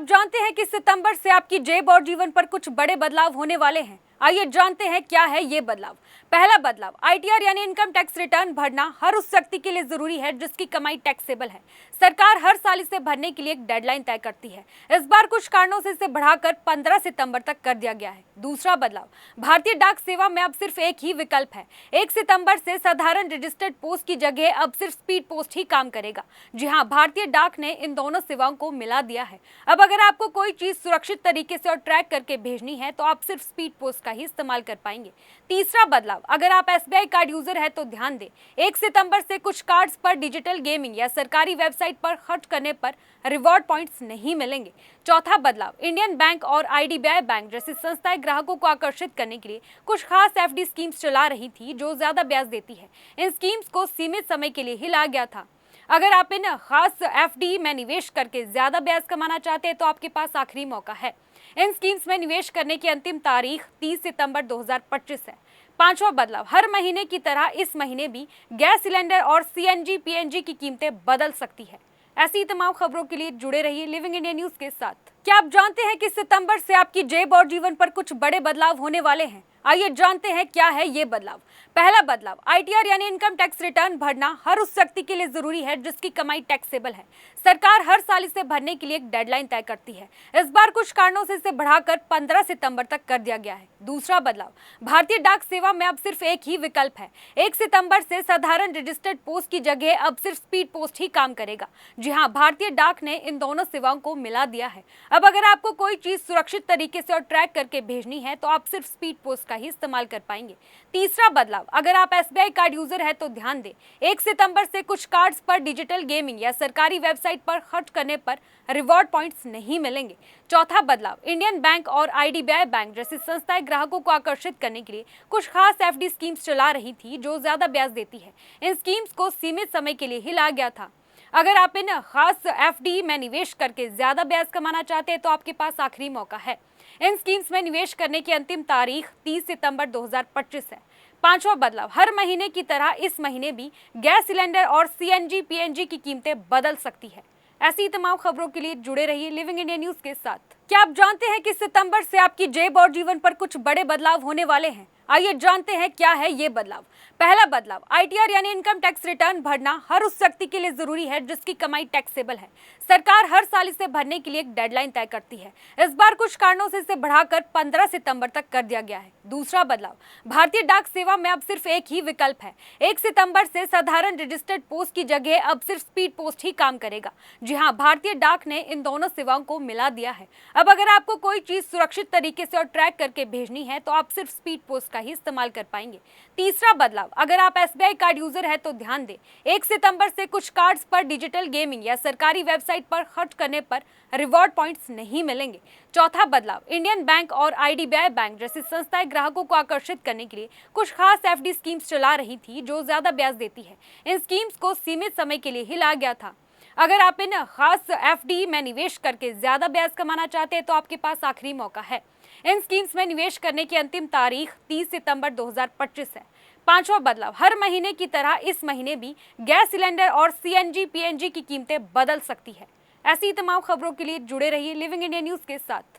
आप जानते हैं कि सितंबर से आपकी जेब और जीवन पर कुछ बड़े बदलाव होने वाले हैं। आइए जानते हैं क्या है ये बदलाव। पहला बदलाव, आईटीआर यानी इनकम टैक्स रिटर्न भरना हर उस व्यक्ति के लिए जरूरी है जिसकी कमाई टैक्सेबल है। सरकार हर साल इसे भरने के लिए एक डेडलाइन तय करती है। इस बार कुछ कारणों से इसे बढ़ाकर 15 सितंबर तक कर दिया गया है। दूसरा बदलाव, भारतीय डाक सेवा में अब सिर्फ एक ही विकल्प है। 1 सितंबर से साधारण रजिस्टर्ड पोस्ट की जगह अब सिर्फ स्पीड पोस्ट ही काम करेगा। जी हाँ, भारतीय डाक ने इन दोनों सेवाओं को मिला दिया है। अब अगर आपको कोई चीज सुरक्षित तरीके से और ट्रैक करके भेजनी है तो आप सिर्फ स्पीड पोस्ट का ही इस्तेमाल कर पाएंगे। तीसरा बदलाव, अगर आप एसबीआई कार्ड यूजर है तो ध्यान दें, 1 सितंबर से कुछ कार्ड्स पर डिजिटल गेमिंग या सरकारी वेबसाइट पर खर्च करने पर रिवॉर्ड पॉइंट्स नहीं मिलेंगे। चौथा बदलाव, इंडियन बैंक और आईडीबीआई बैंक जैसी संस्थाएं ग्राहकों को आकर्षित करने के लिए कुछ खास एफडी स्कीम्स चला रही थी जो ज्यादा ब्याज देती है। इन स्कीम्स को सीमित समय के लिए ही लाया गया था। अगर आप इन खास एफडी में निवेश करके ज्यादा ब्याज कमाना चाहते हैं तो आपके पास आखिरी मौका है। इन स्कीम्स में निवेश करने की अंतिम तारीख 30 सितंबर 2025 है। पांचवा बदलाव, हर महीने की तरह इस महीने भी गैस सिलेंडर और सीएनजी पीएनजी की कीमतें बदल सकती है। ऐसी तमाम खबरों के लिए जुड़े रहिए लिविंग इंडिया न्यूज के साथ। क्या आप जानते हैं कि सितंबर से आपकी जेब और जीवन पर कुछ बड़े बदलाव होने वाले हैं? आइए जानते हैं क्या है ये बदलाव। पहला बदलाव, आईटीआर यानी इनकम टैक्स रिटर्न भरना हर उस व्यक्ति के लिए जरूरी है जिसकी कमाई टैक्सेबल है। सरकार हर साल इसे भरने के लिए एक डेडलाइन तय करती है। इस बार कुछ कारणों से इसे बढ़ाकर 15 सितंबर तक कर दिया गया है। दूसरा बदलाव, भारतीय डाक सेवा में अब सिर्फ एक ही विकल्प है। 1 सितंबर से साधारण रजिस्टर्ड पोस्ट की जगह अब सिर्फ स्पीड पोस्ट ही काम करेगा। जी हाँ, भारतीय डाक ने इन दोनों सेवाओं को मिला दिया है। अब अगर आपको कोई चीज सुरक्षित तरीके से और ट्रैक करके भेजनी है तो आप सिर्फ स्पीड पोस्ट का ही इस्तेमाल कर पाएंगे। तीसरा बदलाव, अगर आप एसबीआई कार्ड यूजर है तो ध्यान दें, 1 सितंबर से कुछ कार्ड्स पर डिजिटल गेमिंग या सरकारी वेबसाइट पर खर्च करने पर रिवॉर्ड पॉइंट्स नहीं मिलेंगे। चौथा बदलाव, इंडियन बैंक और आईडीबीआई बैंक जैसी संस्थाएं ग्राहकों को आकर्षित करने के लिए कुछ खास एफडी स्कीम्स चला रही थी जो ज्यादा ब्याज देती है। इन स्कीम्स को सीमित समय के लिए ही लाया गया था। अगर आप इन खास एफडी में निवेश करके ज्यादा ब्याज कमाना चाहते हैं तो आपके पास आखिरी मौका है। इन स्कीम्स में निवेश करने की अंतिम तारीख 30 सितंबर 2025 है। पांचवा बदलाव, हर महीने की तरह इस महीने भी गैस सिलेंडर और सीएनजी पीएनजी की कीमतें बदल सकती है। ऐसी तमाम खबरों के लिए जुड़े रहिए लिविंग इंडिया न्यूज के साथ। क्या आप जानते हैं कि सितंबर से आपकी जेब और जीवन पर कुछ बड़े बदलाव होने वाले हैं? आइए जानते हैं क्या है ये बदलाव। पहला बदलाव, आईटीआर यानी इनकम टैक्स रिटर्न भरना हर उस व्यक्ति के लिए जरूरी है जिसकी कमाई टैक्सेबल है। सरकार हर साल इसे भरने के लिए एक डेडलाइन तय करती है। इस बार कुछ कारणों से इसे बढ़ाकर 15 सितंबर तक कर दिया गया है। दूसरा बदलाव, भारतीय डाक सेवा में अब सिर्फ एक ही विकल्प है। 1 सितंबर से साधारण रजिस्टर्ड पोस्ट की जगह अब सिर्फ स्पीड पोस्ट ही काम करेगा। जी हाँ, भारतीय डाक ने इन दोनों सेवाओं को मिला दिया है। अब अगर आपको कोई चीज सुरक्षित तरीके से और ट्रैक करके भेजनी है तो आप सिर्फ स्पीड पोस्ट का ही इस्तेमाल कर पाएंगे। तीसरा बदलाव, अगर आप एसबीआई कार्ड यूजर है तो ध्यान दें, 1 सितंबर से कुछ कार्ड्स पर डिजिटल गेमिंग या सरकारी वेबसाइट पर खर्च करने पर रिवॉर्ड पॉइंट्स नहीं मिलेंगे। चौथा बदलाव, इंडियन बैंक और आईडीबीआई बैंक जैसी संस्थाएं ग्राहकों को आकर्षित करने के लिए कुछ खास एफडी स्कीम्स चला रही थी जो ज्यादा ब्याज देती है। इन स्कीम्स को सीमित समय के लिए ही लाया गया था। अगर आप इन खास एफडी में निवेश करके ज्यादा ब्याज कमाना चाहते हैं तो आपके पास आखिरी मौका है। इन स्कीम्स में निवेश करने की अंतिम तारीख 30 सितंबर 2025 है। पांचवा बदलाव, हर महीने की तरह इस महीने भी गैस सिलेंडर और सीएनजी पीएनजी की कीमतें बदल सकती है। ऐसी तमाम खबरों के लिए जुड़े रहिए लिविंग इंडिया न्यूज के साथ।